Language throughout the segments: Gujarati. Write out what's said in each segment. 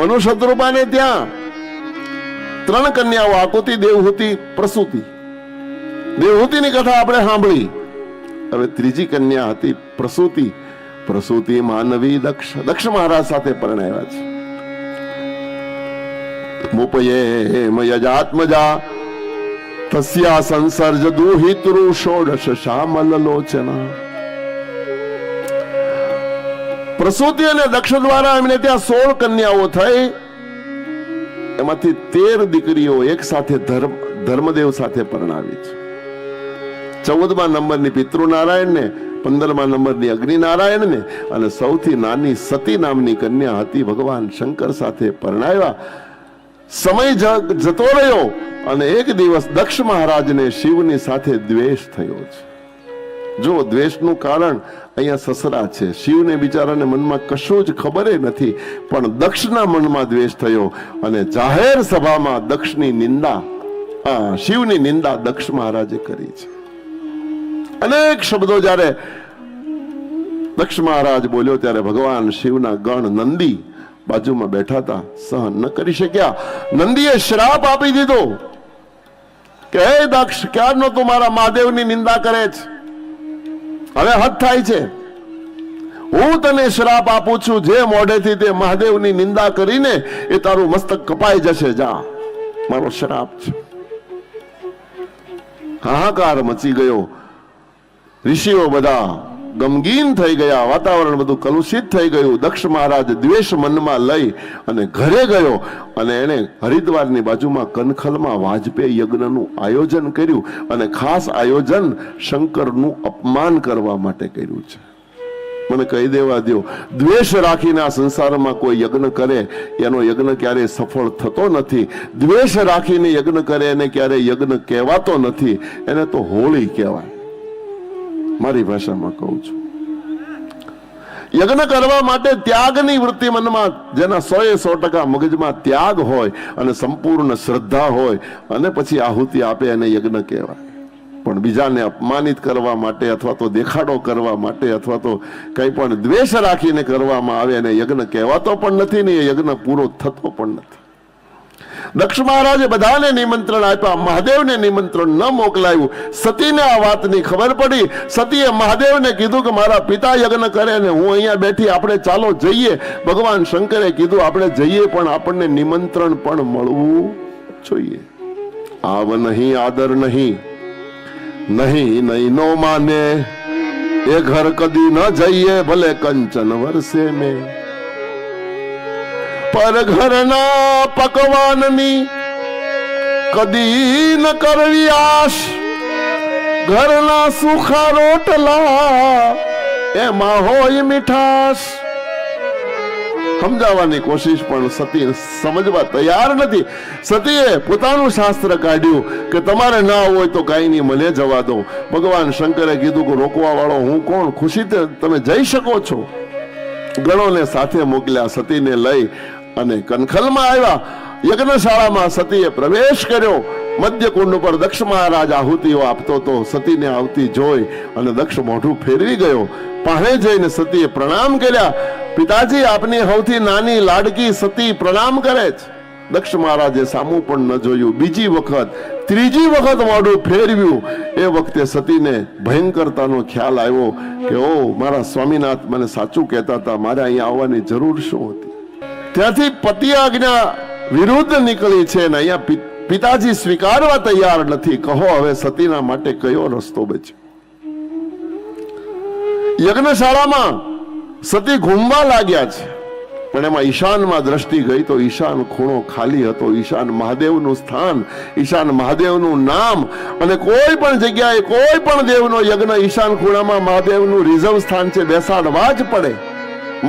મનુ શત્રુપાને ત્યાં 3 કન્યાઓ, આકુતિ, દેવહૂતિ, પ્રસૂતિ. દેવહૂતિની કથા આપણે સાંભળી. હવે ત્રીજી કન્યા હતી પ્રસૂતિ. પ્રસૂતિ માનવી દક્ષ મહારાજ સાથે પરણાવ્યા છે. મુપયે મયજાત્મજા તસ્યા સંસર્જ દુહિતૃ ષોડશ શ્યામલ લોચના. પ્રસૂતિ અને દક્ષ દ્વારા એમને ત્યાં 16 કન્યાઓ થઈ. એમાંથી 13 દીકરીઓ એક સાથે ધર્મદેવ સાથે પરણાવી છે. 14મા નંબરની પિતૃનારાયણ ને, 15મા નંબરની અગ્નિનારાયણ ને, અને સૌથી નાની સતી નામની કન્યા હતી ભગવાન શંકર સાથે પરણાવ્યા. સમય જતો રહ્યો અને એક દિવસ દક્ષ મહારાજને શિવની સાથે દ્વેષ થયો છે. જો દ્વેષનું કારણ અહીંયા સસરા છે. શિવને બિચારાને મનમાં કશું જ ખબર નથી, પણ દક્ષના મનમાં દ્વેષ થયો અને જાહેર સભામાં દક્ષની નિંદા, શિવની નિંદા દક્ષ મહારાજે કરી છે. અનેક શબ્દો જ્યારે દક્ષ મહારાજ બોલ્યો ત્યારે ભગવાન શિવના ગણ નંદી બાજુમાં બેઠા હતા, સહન ન કરી શક્યા. નંદીએ શ્રાપ આપી દીધો કે હે દક્ષ, ક્યારનો તું મારા મહાદેવની નિંદા કરે છે? હવે હદ થાય છે. હું તને શ્રાપ આપું છું, જે મોઢેથી તે મહાદેવની નિંદા કરીને એ તારું મસ્તક કપાઈ જશે. જા, મારો શ્રાપ છે. હાહાકાર મચી ગયો. ઋષિઓ બધા ગમગીન થઈ ગયા. વાતાવરણ બધું કલુષિત થઈ ગયું. દક્ષ મહારાજ દ્વેષ મનમાં લઈ અને ઘરે ગયો અને એને હરિદ્વારની બાજુમાં કનખલમાં વાજપેયી યજ્ઞનું આયોજન કર્યું. અને ખાસ આયોજન શંકરનું અપમાન કરવા માટે કર્યું છે. મને કહી દેવા દો, દ્વેષ રાખીને આ સંસારમાં કોઈ યજ્ઞ કરે એનો યજ્ઞ ક્યારેય સફળ થતો નથી. દ્વેષ રાખીને યજ્ઞ કરે એને ક્યારેય યજ્ઞ કહેવાતો નથી. એને તો હોળી કહેવાય. મારી ભાષામાં કહું છું, યજ્ઞ કરવા માટે ત્યાગની વૃત્તિ મનમાં, જેના 100% મગજમાં ત્યાગ હોય અને સંપૂર્ણ શ્રદ્ધા હોય અને પછી આહુતિ આપે એને યજ્ઞ કહેવાય. પણ બીજાને અપમાનિત કરવા માટે અથવા તો દેખાડો કરવા માટે અથવા તો કંઈ પણ દ્વેષ રાખીને કરવામાં આવે એને યજ્ઞ કહેવાતો પણ નથી ને એ યજ્ઞ પૂરો થતો પણ નથી. દક્ષ મહારાજે બધાને નિમંત્રણ આપ્યા, મહાદેવને નિમંત્રણ ન મોકલાયું. સતીને આ વાતની ખબર પડી. સતીએ મહાદેવને કીધું કે મારા પિતા યજ્ઞ કરે ને હું અહીંયા બેઠી, આપણે ચાલો જઈએ. ભગવાન શંકરે કીધું આપણે જઈએ, પણ આપણને નિમંત્રણ પણ મળવું જોઈએ. આવ નહીં આદર નહીં, નહીં નહીં નો માને, એ ઘર કદી ન જઈએ ભલે કંચન વર્ષે મેં. પર ઘરના પકવાનની કદી ન કરવી આશ, ઘરના સુખા રોટલા એમાં હોય મીઠાશ. સમજાવવાની કોશિશ પણ સતી સમજવા તૈયાર નથી. સતીએ પોતાનું શાસ્ત્ર કાઢ્યું કે તમારે ના હોય તો કઈ નહીં, મને જવા દો. ભગવાન શંકરે કીધું કે રોકવા વાળો હું કોણ, ખુશીથી તમે જઈ શકો છો. ગણોને સાથે મોકલ્યા. સતીને લઈ અને કનખલમાં આવ્યા. યજ્ઞશાળામાં સતીએ પ્રવેશ કર્યો. મધ્યકુંડ ઉપર દક્ષ મહારાજ આહુતિઓ આપતો તો સતીને આવતી જોઈ અને દક્ષ મોઢું ફેરવી ગયો. પાસે જઈને સતીએ પ્રણામ કર્યા. પિતાજી, આપની સૌથી નાની લાડકી સતી પ્રણામ કરે છે. દક્ષ મહારાજે સામું પણ ન જોયું. બીજી વખત, ત્રીજી વખત મોઢું ફેરવ્યું. એ વખતે સતીને ભયંકરતાનો ખ્યાલ આવ્યો કે ઓ મારા સ્વામીનાથ મને સાચું કહેતા હતા, મારે અહીંયા આવવાની જરૂર શું હતી. ત્યાંથી પતિ આજ્ઞા વિરુદ્ધ નીકળી છે ને અહીંયા પિતાજી સ્વીકારવા તૈયાર નથી. કહો હવે સતીના માટે કયો રસ્તો બચ્યો? યજ્ઞશાળામાં સતી ઘૂમવા લાગ્યા છે, પણ એમાં ઈશાનમાં દ્રષ્ટિ ગઈ તો ઈશાન ખૂણો ખાલી હતો. ઈશાન મહાદેવનું સ્થાન, ઈશાન મહાદેવનું નામ, અને કોઈ પણ જગ્યાએ કોઈ પણ દેવનો યજ્ઞ ઈશાન ખૂણામાં મહાદેવનું રિઝર્વ સ્થાન છે, બેસાડવા જ પડે.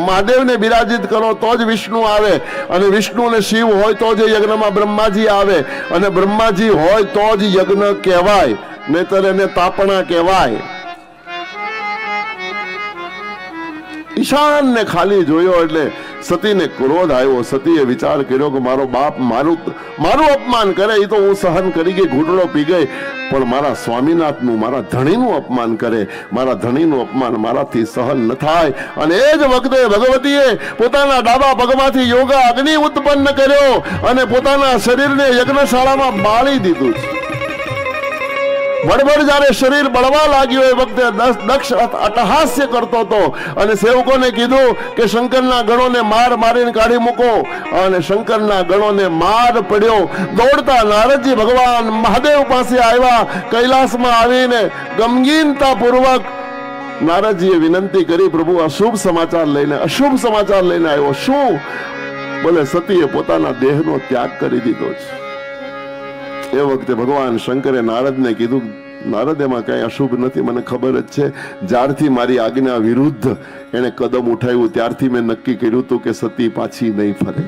મહાદેવને બિરાજિત કરો તો જ વિષ્ણુ આવે, અને વિષ્ણુ અને શિવ હોય તો જ યજ્ઞમાં બ્રહ્માજી આવે, અને બ્રહ્માજી હોય તો જ યજ્ઞ કહેવાય, નહીતર એને તાપણા કહેવાય. ઈશાન ને ખાલી જોયો એટલે સતીને ક્રોધ આવ્યો. સતીએ વિચાર કર્યો કે મારો બાપ મારું અપમાન કરે એ તો હું સહન કરી ગઈ, ઘૂંટડો પી ગઈ, પણ મારા સ્વામીનાથનું, મારા ધણીનું અપમાન કરે, મારા ધણીનું અપમાન મારાથી સહન ન થાય. અને એ જ વખતે ભગવતીએ પોતાના ડાબા પગમાંથી યોગા અગ્નિ ઉત્પન્ન કર્યો અને પોતાના શરીરને યજ્ઞશાળામાં બાળી દીધું છે. બળબડ જ્યારે શરીર બળવા લાગ્યું એ વખતે દક્ષ અટ્ટહાસ્ય કરતો હતો અને સેવકોને કીધું કે શંકરના ગણોને માર મારીને કાઢી મૂકો. અને શંકરના ગણોને માર પડ્યો. દોડતા નારદજી ભગવાન મહાદેવ પાસે આવ્યા. કૈલાસમાં આવીને ગમગીનતા પૂર્વક નારદજીએ વિનંતી કરી, પ્રભુ અશુભ સમાચાર લઈને આવ્યો. શું? બોલે સતીએ પોતાના દેહનો ત્યાગ કરી દીધો છે. એ વખતે ભગવાન શંકરે નારદને કીધું, નારદ એમાં કઈ અશુભ નથી, મને ખબર જ છે. જ્યારથી મારી આજ્ઞા વિરુદ્ધ એને કદમ ઉઠાવ્યું ત્યારથી મેં નક્કી કર્યું હતું કે સતી પાછી નહીં ફરે.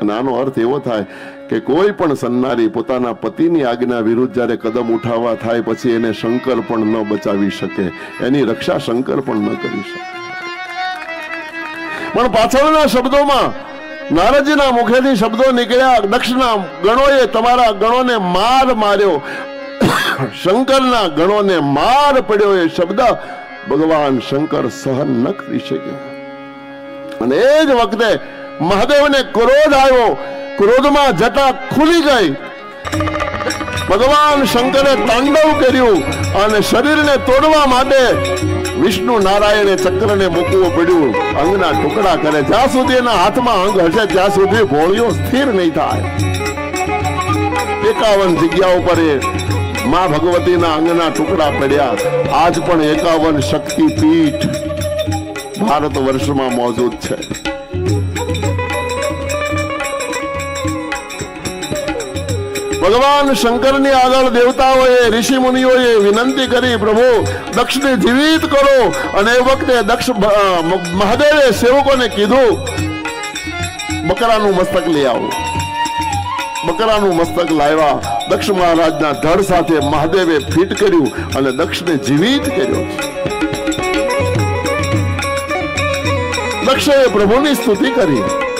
અને આનો અર્થ એવો થાય કે કોઈ પણ સન્નારી પોતાના પતિની આજ્ઞા વિરુદ્ધ જ્યારે કદમ ઉઠાવવા થાય પછી એને શંકર પણ ન બચાવી શકે, એની રક્ષા શંકર પણ ન કરી શકે. પણ પાછળના શબ્દોમાં નારદજીના મુખેથી શબ્દો નીકળ્યા, દક્ષના ગણોએ તમારા ગણોને માર માર્યો, શંકરના ગણોને માર પડ્યો. એ શબ્દ ભગવાન શંકર સહન ન કરી શક્યા. અને એ જ વખતે મહાદેવને ક્રોધ આવ્યો. ક્રોધમાં જટા ખુલી ગઈ. ભગવાન શંકરે તાંડવ કર્યું અને શરીરને તોડવા માટે વિષ્ણુ નારાયણે ચક્રને મૂકવું પડ્યું. અંગના ટુકડા કરે. જ્યાં સુધી એના હાથમાં અંગ હશે ત્યાં સુધી ભોળિયો સ્થિર નહીં થાય. 51 જગ્યાઓ પર માં ભગવતીના અંગના ટુકડા પડ્યા. આજ પણ 51 શક્તિપીઠ ભારત વર્ષમાં મોજૂદ છે. ભગવાન શંકરની આગળ દેવતાઓએ, ઋષિ મુનિઓએ વિનંતી કરી, પ્રભુ દક્ષને જીવિત કરો. અને એ વખતે દક્ષ મહાદેવે સેવકોને કીધું, બકરાનું મસ્તક લઈ આવો. બકરાનું મસ્તક લાવ્યા. દક્ષ મહારાજના ધડ સાથે મહાદેવે ફિટ કર્યું અને દક્ષને જીવિત કર્યો. દક્ષે પ્રભુની સ્તુતિ કરી.